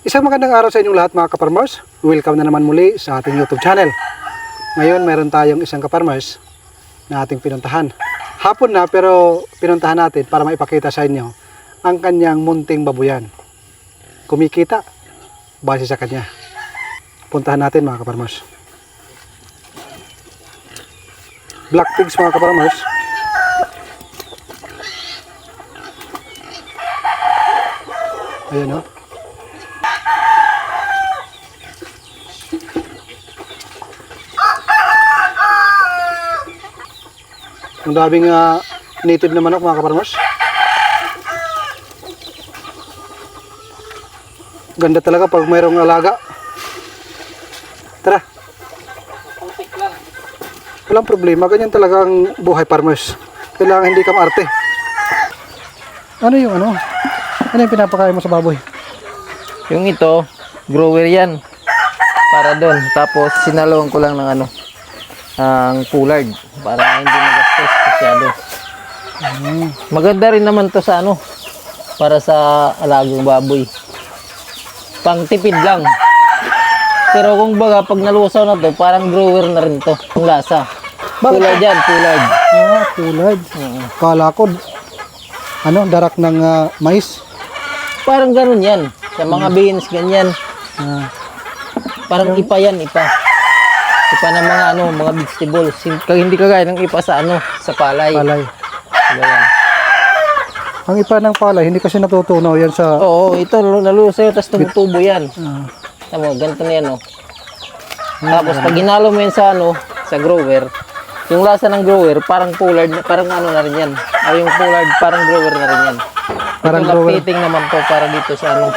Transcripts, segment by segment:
Isang magandang araw sa inyong lahat mga kaparmers. Welcome na naman muli sa ating YouTube channel. Ngayon meron tayong isang kaparmers na ating pinuntahan. Hapon na pero pinuntahan natin para maipakita sa inyo ang kanyang munting babuyan. Kumikita base sa kanya. Puntahan natin mga kaparmers. Black pigs mga kaparmers. Ayan o. Ang daming native na manok mga kaparmers. Ganda talaga pag mayroong alaga. Tara. Walang problema. Ganyan talaga ang buhay farmers. Kailangan hindi ka maarte. Ano yung ano? Ano yung pinapakain mo sa baboy? Yung ito, grower yan. Para doon. Tapos sinalawang ko lang ng ano, ang poulard para hindi magastos masyado. Maganda rin naman to sa ano, para sa alagang baboy. Pang tipid lang. Pero kung baga pag nalusaw na to, parang grower na rin to, ang lasa. Poulard yan, poulard. Poulard. Kala ko, ano, darak ng mais. Parang ganun yan. Sa mga beans, ganyan. Parang ipa yan, ipa. Ipa ng mga ano, mga vegetables. Hindi kagaya ng ipa sa ano, sa palay. Palay. Ganyan. Ang ipa ng palay, hindi kasi natutunaw yan sa... Oo, ito nalusaw, tapos tumutubo yan. Tama, ganito na yan, oh. Tapos pag ginalo mo yan sa ano, sa grower, yung lasa ng grower, parang poulard, parang ano na rin yan. O yung poulard, parang grower na rin yan. Parang ito grower. lactating naman to para dito sa ano,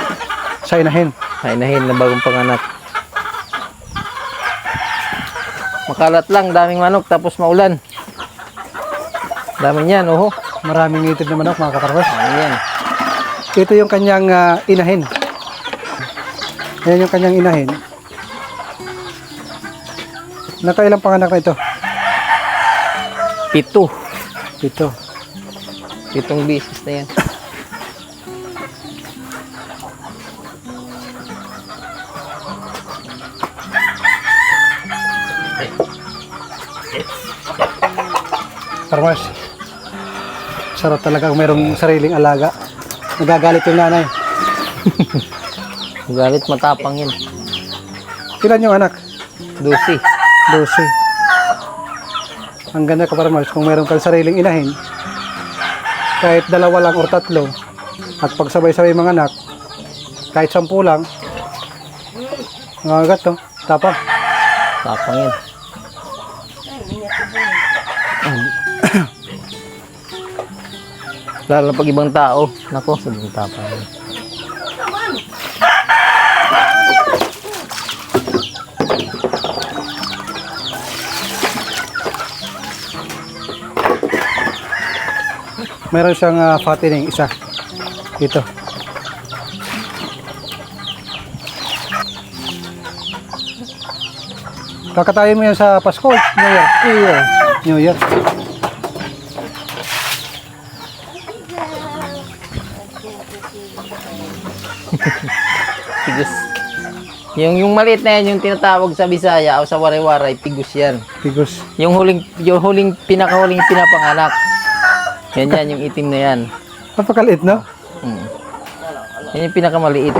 Sa inahin. sa inahin na bagong panganak. Makalat lang, daming manok, tapos maulan. Daming yan, oho. Maraming native na manok mga kaparmers. Daming yan. Ito yung kanyang inahin. Ayan yung kanyang inahin. Nakailang panganak na ito? 7. Ito. 7 bisis na yan. Farmers. Sarap talaga kung mayroong sariling alaga. Nagagalit yung nanay. Galit matapang yan. Ilan yung anak? 12. 12. Ang ganda ka farmers kung mayroong kang sariling inahin. Kahit 2 lang o 3. At pagsabay-sabay mga anak. Kahit 10 lang. Ang agat to. Tapang. Tapang yan. Lalo na pag ibang tao. Nako, sobrang tapang yan. Meron siyang fattening isa. Ito. Kakatayin mo yan sa Pasko, New Year. New Year. Pigus. Yung maliit na yan, yung tinatawag sa Bisaya o sa Waray-Waray, pigus yan. Tigus. Yung pinakahuling pinapanganak. Yan, yung itim na yan. Napakaliit, no? Yan yung pinakamaliit.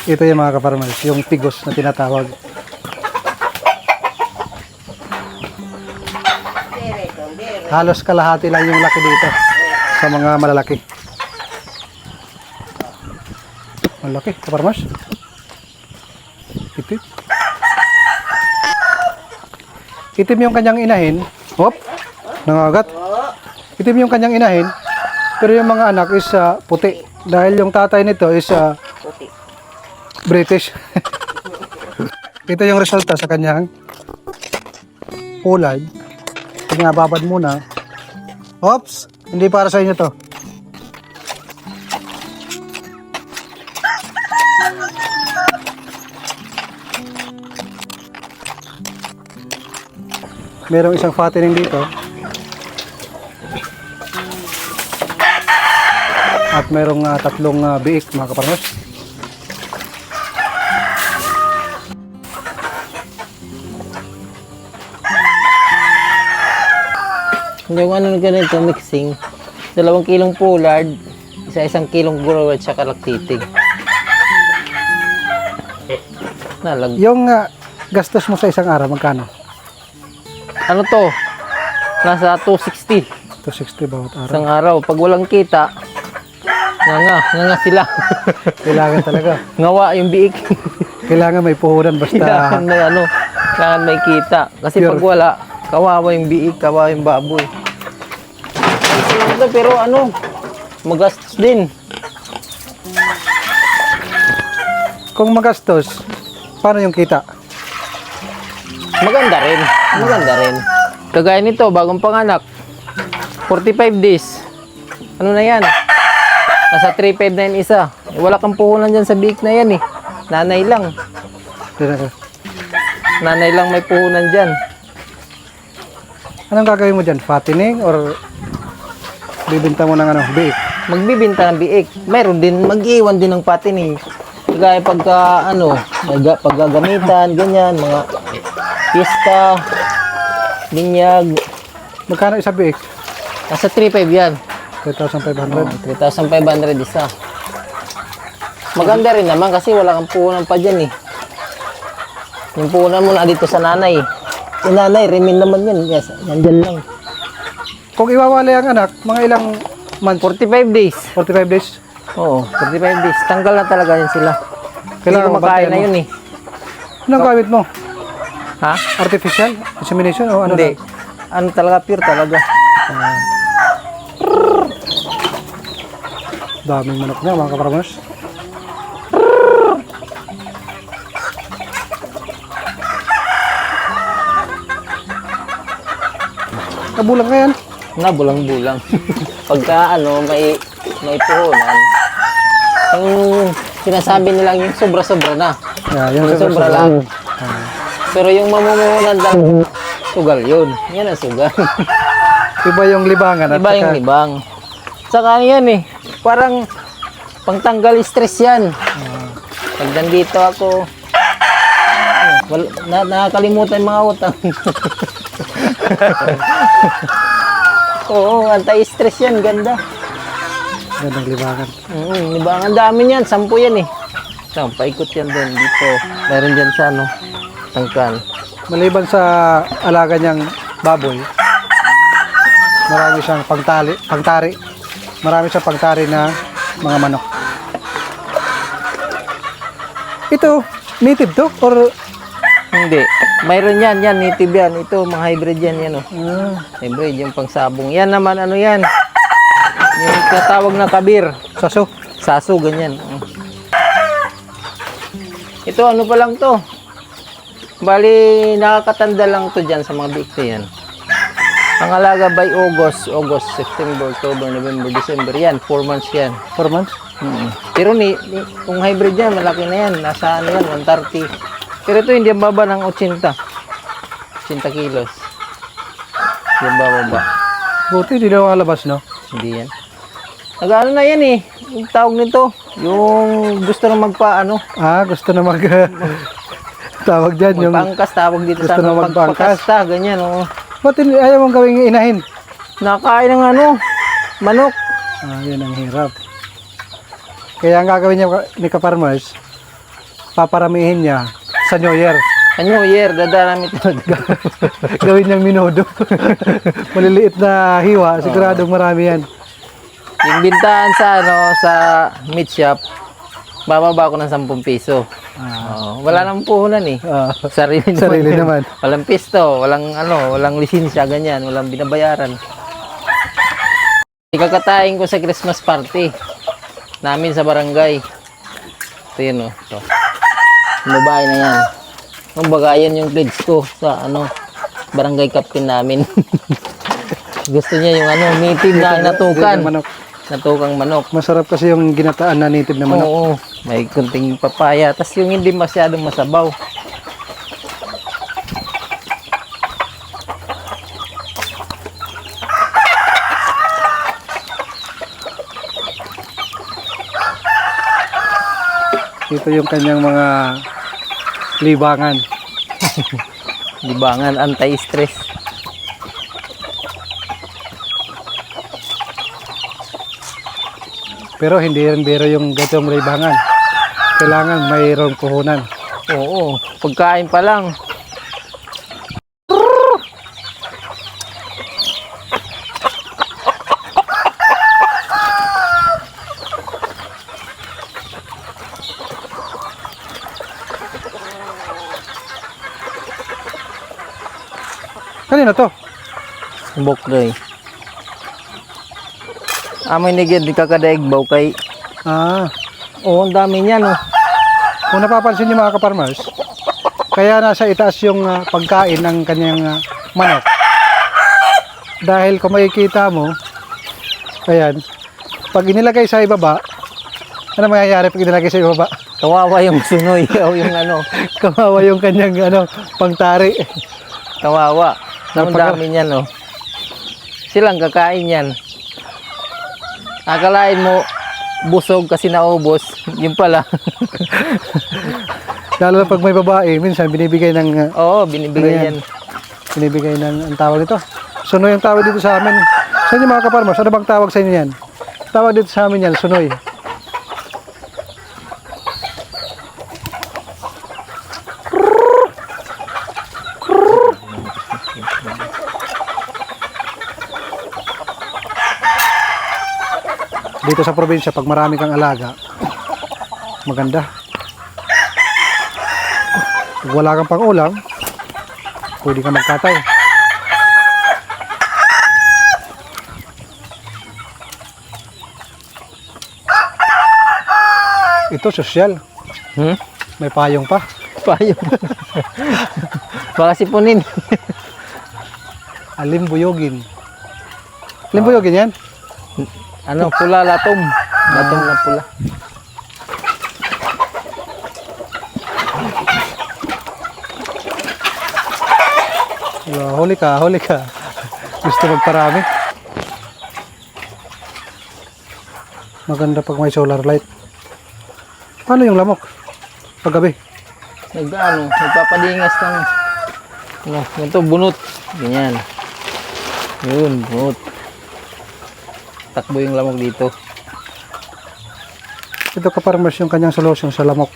Ito yung mga kaparmers, yung tigos na tinatawag. Halos kalahati lang yung laki dito sa mga malalaki. Malaki, kaparmers. Itim. Itim yung kanyang inahin. Hop, nangagat. Itim yung kanyang inahin. Pero yung mga anak is puti. Dahil yung tatay nito is British. Ito yung resulta sa kanyang poulard. Pinababad muna. Oops! Hindi para sa inyo to. Merong isang fattening dito. At mayroong tatlong biik mga kaparmers. Yung ano ganito, mixing. 2 kilong pollard, 1 kilong grower, tsaka lactating. Nalag. Yung gastos mo sa isang araw, magkano? Ano to? Nasa 260 260 bawat araw. isang araw. Pag walang kita, nga sila. Kailangan talaga. Ngawa yung biik. Kailangan may puhunan basta Kailangan may kita. Kasi Pure. pag wala, kawawa yung biik, kawawa yung baboy. Ito lang ito, pero magastos din. kung magastos, paano yung kita? Maganda rin. Maganda rin. Kagaya nito, bagong panganak. 45 days. Ano na yan? Nasa 3.5 na yan isa. Wala kang puhunan dyan sa biik na yan eh. Nanay lang. Nanay lang may puhunan dyan. Anong gagawin mo dyan? Fattening or bibinta mo ng biik? Magbibinta ng biik. Mayroon din, mag-iwan din ng patining. Kagaya pagka, paggagamitan, ganyan, mga pista, binyag. Magkano isa biik? Nasa 3.5 yan. 3,500. 3,500 isa. Maganda rin naman kasi wala kang puhunan pa dyan eh. Yung puhunan mo na dito sa nanay. Yung nanay, remin naman yan. Yes, nandyan lang. Kung iwawala ang anak, mga ilang months? 45 days. 45 days? Oo, 45 days. Tanggal na talaga yan sila. Kailangan Hindi kumakain na mabantayan mo. yun eh. Anong gamit mo? Ha? Artificial? Insemination o ano? Hindi. Ano talaga, pure talaga. Daming manok niya mga kaparmers. Nabulang ka yan? Na, bulang-bulang. Pagka may puhunan, yung sinasabi nilang yung sobra-sobra na. Yung Yung sobra lang. Pero yung mamumuhunan lang, sugal yun. Yan ang sugal. Iba yung libangan at Iba yung saka- libang. Saka yan eh, parang pangtanggal stress yan. Pag nandito ako, nakakalimutan yung mga utang. Oo, anti-stress yan, ganda. Gandang libangan. Libang, ang dami yan, 10 yan eh. Paikot yan doon, dito. Meron dyan sa tangkal. Maliban sa alaga niyang baboy, marami siyang pangtari. Marami siyang pangtari na mga manok. Ito, native to? Or Hindi. Mayroon yan, native yan. Ito, mga hybrid yan, yan oh. Hybrid, yung pangsabong. Yan naman, ano yan? Yung katawag na kabir. saso? Saso, ganyan. Ito, ano pa lang to? Bali, nakakatanda lang to dyan sa mga biik na yan. Ang alaga by August, September, October, November, December. Yan, 4 months yan. 4 months? Pero kung hybrid yan, malaki na yan. Nasa ano yan, 130. Pero ito hindi ang baba ng 80. 80 kilos. Hindi ang bababa. Buti, hindi na malabas, no? Hindi yan. Nag-ano na yan eh. Yung tawag nito. Yung gusto na Gusto na tawag dyan yung... magpangkas. Tawag dito gusto sa na magpangkas. pagpakasta. Ganyan oh. Ba't ayaw mong gawing inahin? Nakain ng manok. Yun ang hirap. Kaya ang gagawin niya ni Kaparmers, paparamihin niya sa New Year. Sa New Year, dadarami talaga. Gawin niyang minudo. Maliliit na hiwa, siguradong marami yan. Yung bintahan sa meat shop, bababa ko ng 10 piso. Wala nang puhunan eh. Sarili naman. Walang pisto, walang lisensya, ganyan, walang binabayaran. Ikakatayin ko sa Christmas party namin sa barangay. Ito yun, ito. Babae na yan. Kumbaga, yan yung pledge ko sa barangay captain namin. Gusto niya yung native na natukan. Manok. Natukang manok. Masarap kasi yung ginataan na native na manok. Oo, may kunting papaya. Tapos yung hindi masyadong masabaw. Ito yung kanyang mga libangan. Libangan, anti-stress. Pero hindi rin biro yung gatong libangan. Kailangan mayroong puhunan. Oo, pagkain pa lang. Kanina to? Bokdoy. Amoy nigid, di ka kadaig baw kay. Ah, Oo, ang dami niyan, oh. kung napapansin niyo mga kaparmers, kaya nasa itaas yung pagkain ng kanyang manok. Dahil kung makikita mo, ayan, pag inilagay sa ibaba, ano mangyayari pag inilagay sa ibaba? Kawawa yung sunoy o yung ano. Kawawa yung kanyang pangtari. Kawawa. Ang dami niyan, oh. Silang kakain yan. Akalain mo, busog kasi naubos. Yun pala. Lalo na pag may babae, minsan binibigay ng Oo, binibigay Ano yan. binibigay ng ang tawag dito. Sunoy ang tawag dito sa amin. Sa inyo mga kaparmers, ano bang tawag sa inyo yan? Tawag dito sa amin yan, sunoy. Dito sa probinsya, pag marami kang alaga, maganda. Pag wala kang pang-ulam, pwede kang magkatay. Ito, sosyal. Hmm? May payong pa. Payo. Baka sipunin. Alimbuyogin. Alimbuyogin yan? Ano, pula, latom. Latom na pula. Wala, huli ka, huli ka. Gusto magparami. Maganda pag may solar light. Paano yung lamok? Paggabi. Nagpapadingas ng ano, ito bunot. Ganyan. Yun, bunot. Takbo yung lamok dito. Ito kaparmers yung kanyang solusyon sa lamok.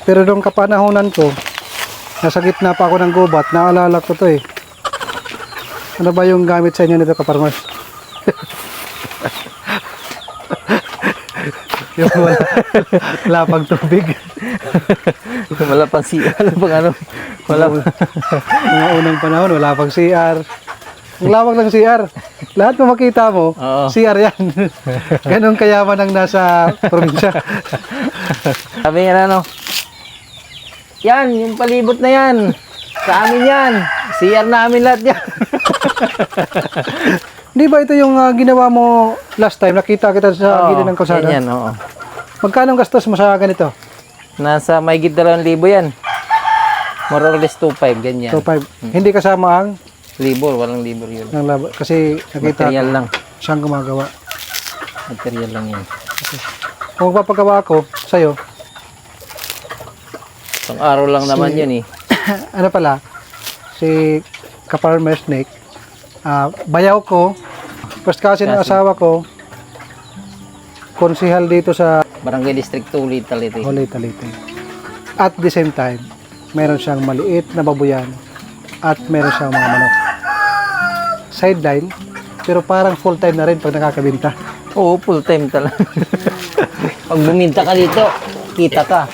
Pero nung kapanahonan ko, nasa gitna pa ako ng gubat, naalala ko to eh. Ano ba yung gamit sa inyo nito kaparmers? Yung wala pang tubig. Wala pang CR. Wala pang ano. Wala pang... Mga unang panahon, wala pang CR. Ang lawak ng CR. Lahat mo makita mo, Oo. CR yan. Ganun kayaman ang nasa probinsya. Sabi niya ano, yan, yung palibot na yan. Sa amin yan. CR namin lahat yan. Di ba ito yung ginawa mo last time? Nakita kita sa Oo, gilid ng kalsada. yan, oo. Magkano ang gastos mo sa ganito? Nasa may 2,000 yan. More or less 2,500, ganyan. 2.5. Hindi kasama ang Libor, walang libor yun. ng kasi nakita Material lang. siyang gumagawa. Material lang yan. Kung magpapagawa ako sa'yo, Pang araw lang naman yun eh. ano pala, si Kaparmer Snake, bayaw ko, first kasi ng asawa ko, konsihal dito sa Barangay District 2, Little ito. Holy Talite. At the same time, meron siyang maliit na babuyan at meron siyang mga manok. Sideline, pero parang full time na rin pag nakakabinta. Oo, full time talaga. Pag buminta ka dito, kita ka.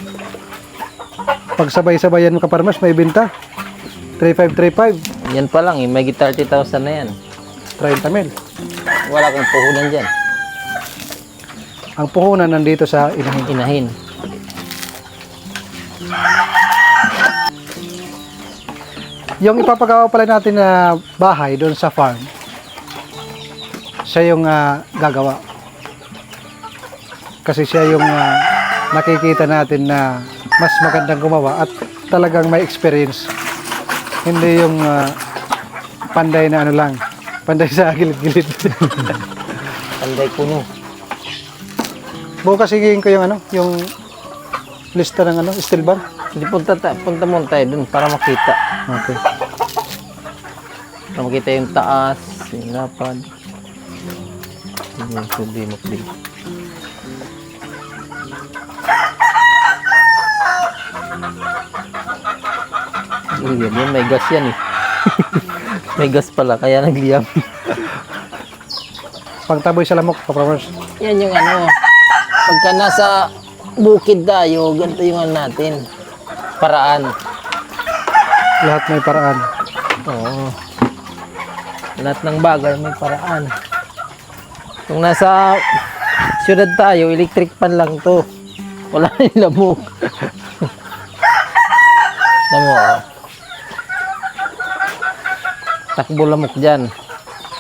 Pag sabay-sabayan mo kaparmas, may binta. 3,535, Yan pa lang eh, may 30,000 na yan. 30 mil. Wala kang puhunan dyan. Ang puhunan nandito sa inahin. Inahin. Yung ipapagawa pala natin na bahay doon sa farm, siya yung gagawa. Kasi siya yung nakikita natin na mas magandang gumawa at talagang may experience. Hindi yung panday na ano lang, panday sa gilid-gilid. Tanday Puno. Bukas hingin ko yung ano, yung lista ng ano, steel bar. Hindi punta muna tayo dun para makita. Okay. Para makita yung taas, yung lapad. Yung problema ko din. Yan, may gas yan eh. May gas pala, kaya nagliyam. Pagtaboy sa lamok, ka-farmers. Yan yung ano, pagka nasa bukid tayo, ganito yung ano natin. Paraan. Lahat may paraan. Oo. Lahat ng bagay may paraan. Kung nasa syudad tayo, electric pan lang to. Wala na yung lamok. Tamo, oh. Takbo lamok dyan.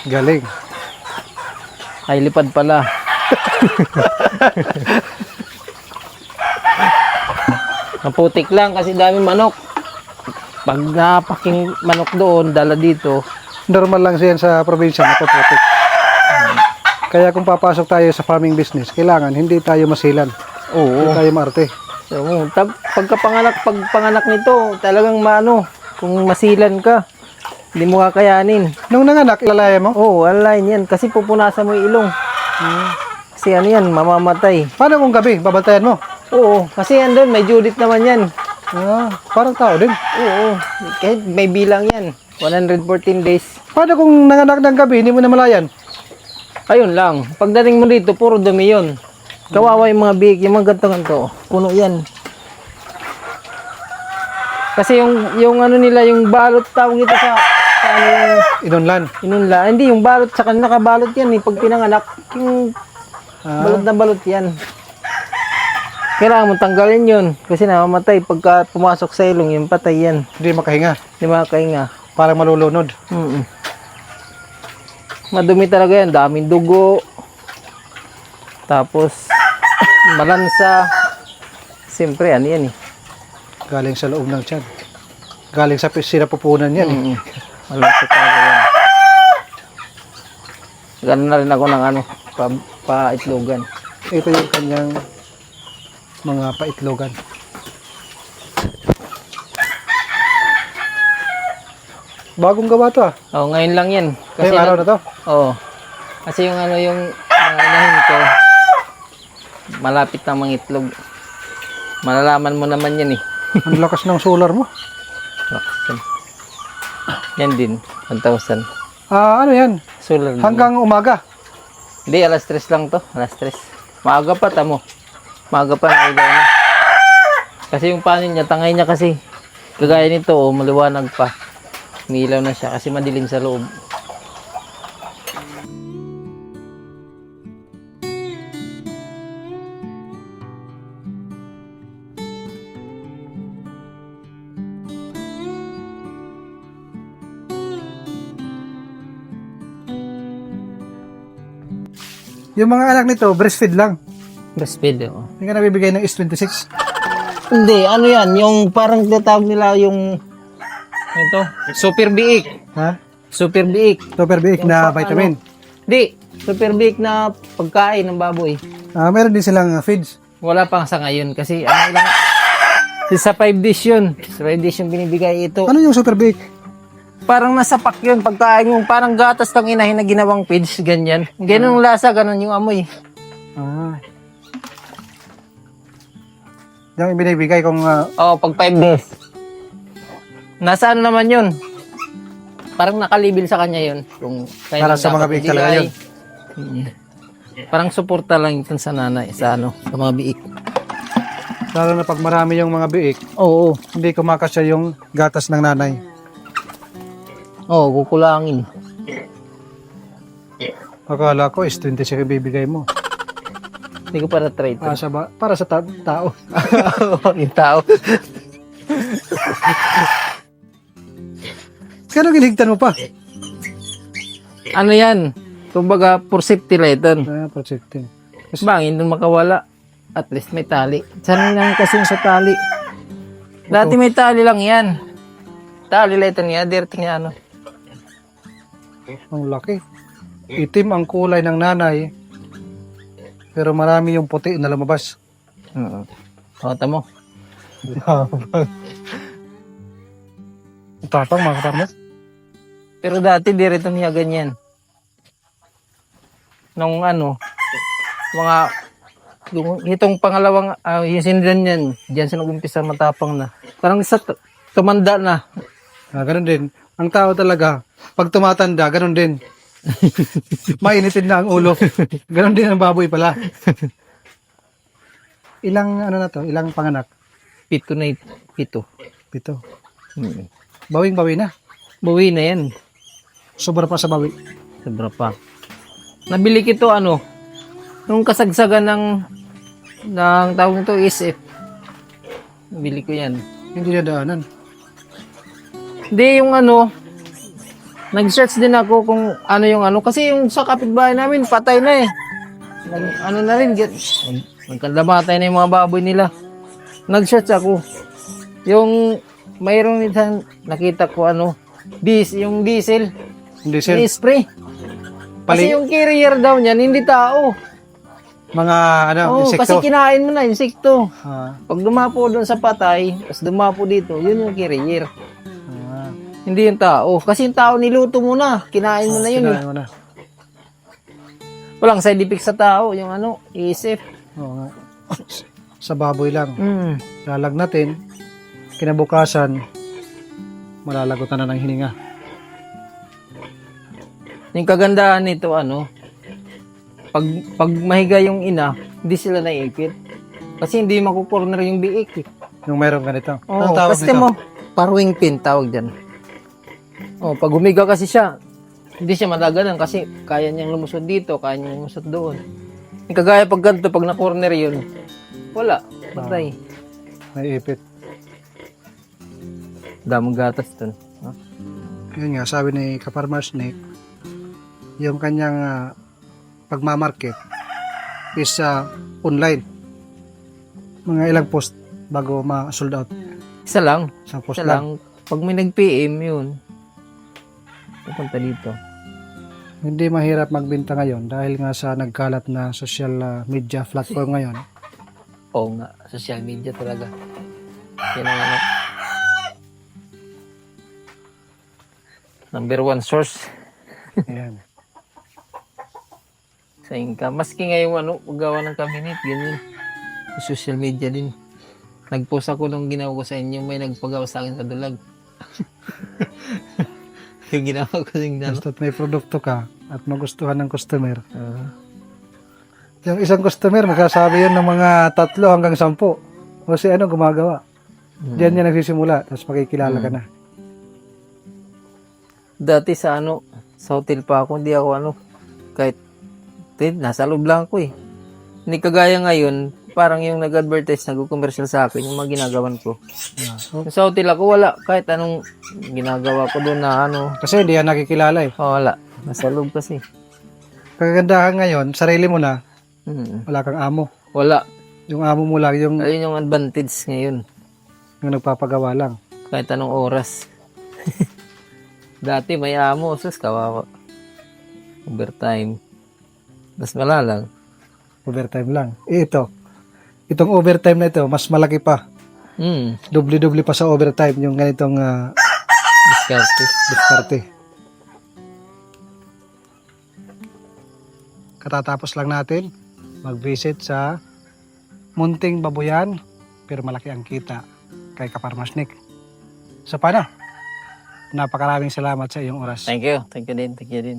Galing. Ay, lipad pala. Maputik lang kasi dami manok. Pag napaking manok doon, dala dito. Normal lang siya sa probinsya, mapuputik. Kaya kung papasok tayo sa farming business, kailangan hindi tayo masilan. Hindi Oo. tayo maarte. So, pagpanganak nito, talagang maano, kung masilan ka, hindi mo kakayanin. Nung nanganak, ilalaya mo? Oo, align yan. Kasi pupunasan mo yung ilong. Kasi ano yan, mamamatay. Paano kung gabi, babantayan mo? Oo, kasi yan doon, may Judith naman yan. Parang tao din. Oo, kahit may bilang yan. 114 days. Paano kung nanganak ng gabi, hindi mo na malayan? Ayun lang. Pagdating mo dito, puro dumi yun. Kawawa yung mga big, yung mga ganto-ganto. Puno yan. Kasi yung ano nila, yung balot tawag ito sa ano yung Inunlan. inunla. Hindi, yung balot sa kanila nakabalot yan eh. Pag pinanganak, yung balot na balot yan. Kailangan mo tanggalin yun. Kasi namamatay. Pagka pumasok sa ilong, yung patay yan. Hindi makahinga. Di ba kainga? Parang malulunod. Madumi talaga yan. Daming dugo. Tapos, malansa. Siyempre, ano yan eh. Galing sa loob ng tiyan. Galing sa sinapupunan yan. Malansa talaga yan. Ganun na rin ako ng ano, pa-itlogan. Ito yung kanyang mga paitlogan. Bagong gawa to Oh, ngayon lang yan. Ngayong araw na to? Oo. Kasi yung ano yung mga inahin ko, malapit na mangitlog. Malalaman mo naman yan eh. Ang lakas ng solar mo. Yan din, 1,000. Ano yan? Solar din. Hanggang umaga. Hindi, alas 3 lang to. Alas 3. Maaga pa, tamo. Maaga pa na ilaw na. Kasi yung panin niya, tangay niya kasi. Kagaya nito, oh, maliwanag pa. Umiilaw na siya kasi madilim sa loob. Yung mga anak nito, breastfeed lang. Breastfeed, oh. Hindi ka nabibigay ng S26. Hindi, ano yan, yung parang tinatawag nila yung ito, super biik. Ha? Super biik. Super big na vitamin. Di, super biik na pagkain ng baboy. Meron din silang feeds. Wala pang sa ngayon kasi ano lang, sa 5 dish yun. Sa 5 dish yung binibigay ito. Ano yung super big? Parang nasa pack yun, pagkain yung parang gatas ng inahin na ginawang feeds, ganyan. Ganun yung lasa, ganun yung amoy. Yung binibigay kung Oo, pag 5 days. Nasaan naman yun? Parang nakalibil sa kanya yun. Kung para sa mga biik talaga yun. Parang suporta lang yun sa nanay, sa ano, sa mga biik. Lalo na pag marami yung mga biik, Oo. hindi kumakasya yung gatas ng nanay. Oo, kukulangin. Akala ko S26 ibibigay mo. Hindi ko para try ito. Para sa tao. Yung tao. Kano giligtan mo pa? Ano yan? Kumbaga, for safety lang ito. Protecting. Bangin doon makawala. At least may tali. Sana lang kasi sa tali. Dati may tali lang yan. Tali lang ito niya. Direct niya ano. Ang laki. Itim ang kulay ng nanay. pero marami yung puti na lumabas. Oo. O, tamo. Tapang mga kaparmas. Pero dati di rin niya ganyan. Nung ano, itong pangalawang, yung sindan yan, diyan sa nag-umpisa matapang na. Parang isa tumanda na. Ganun din. Ang tao talaga, pag tumatanda, ganun din. Mainitin na ang ulo. Ganun din ang baboy pala. Ilang ano na to? Ilang panganak? Pito na pito. 7. Hmm. Bawing-bawi na. Bawi na yan. Sobra pa sa bawi. Sobra pa. Nabili kito ano, nung kasagsagan ng tawag nito SF. Nabili ko yan. Hindi na daanan. Hindi yung ano, nag-search din ako kung ano yung ano. Kasi yung sa kapitbahay namin, patay na eh. Ano na rin, nagkandamatay na yung mga baboy nila. Nag-search ako. Yung mayroong isang nakita ko ano, yung diesel. Hindi sir. I-spray. Kasi yung carrier daw niyan, hindi tao. Mga ano, Oo, insekto. kasi kinain mo na, insekto. Ah, Pag dumapo doon sa patay, tapos dumapo dito, yun yung carrier. ah, Hindi yung tao. Kasi yung tao niluto mo na, kinain mo na yun. kinain mo na. Walang side effect sa tao, yung ano, isip. Oo nga. Sa baboy lang. Mm. Lalagnatin, kinabukasan, malalagotan na ng hininga. Yung kagandahan nito, ano, pag mahiga yung ina, hindi sila naiipit. Kasi hindi makukorner yung biik. Yung mayroong ganito. Oo, Anong tawag kasi nito? mo, parwing pin tawag dyan. Oh, pag humiga kasi siya, hindi siya madaganan kasi kaya niyang lumusod dito, kaya niyang lumusod doon. Yung kagaya pag ganito, pag na-corner yun, wala, patay. May ipit. Damang gatas dun. Huh? Yun nga, sabi ni Kaparmar Snake, yung kanyang pagmamarket is online. Mga ilang post bago ma-sold out. Isa lang. Isang post Isa lang. lang. Pag may nag-PM yun, pupunta dito. Hindi mahirap magbenta ngayon dahil nga sa nagkalat na social media platform ngayon. Oo nga, social media talaga. Yan ang ano. Number one source Ayan. sa income. Maski ngayon ano, paggawa ng cabinet, ganyan. Social media din. Nag-post ako nung ginawa ko sa inyo, may nagpagawa sa akin sa dulag. Yung ginawa ko yung ano. Basta't may produkto ka at magustuhan ng customer. Yung isang customer, magsasabi yun ng mga 3 hanggang 10. Kasi ano, gumagawa. Diyan niya nagsisimula, tapos makikilala ka na. Dati sa ano, sa hotel pa ako, hindi ako ano, kahit nasa loob lang ako eh. Hindi kagaya ngayon, parang yung nag-advertise, nag-commercial sa akin, yung mga ginagawan ko. Yung sa hotel ako, wala. Kahit anong ginagawa ko doon na ano, Kasi hindi yan nakikilala eh. wala. Nasa loob kasi. Kagandahan ngayon, sarili mo na, wala kang amo. Wala. Yung amo mo lang, yung Ayun yung advantage ngayon. nagpapagawa lang. Kahit anong oras. Dati may amo, sus, kawawa. Overtime. Mas malalang. Overtime lang. Itong overtime na ito, mas malaki pa. Doble-doble pa sa overtime yung ganitong Diskarte. diskarte. Katatapos lang natin mag-visit sa munting babuyan pero malaki ang kita kay Kaparmar Snake. So paano? Napakaraming salamat sa iyong oras. Thank you. Thank you din. Thank you din.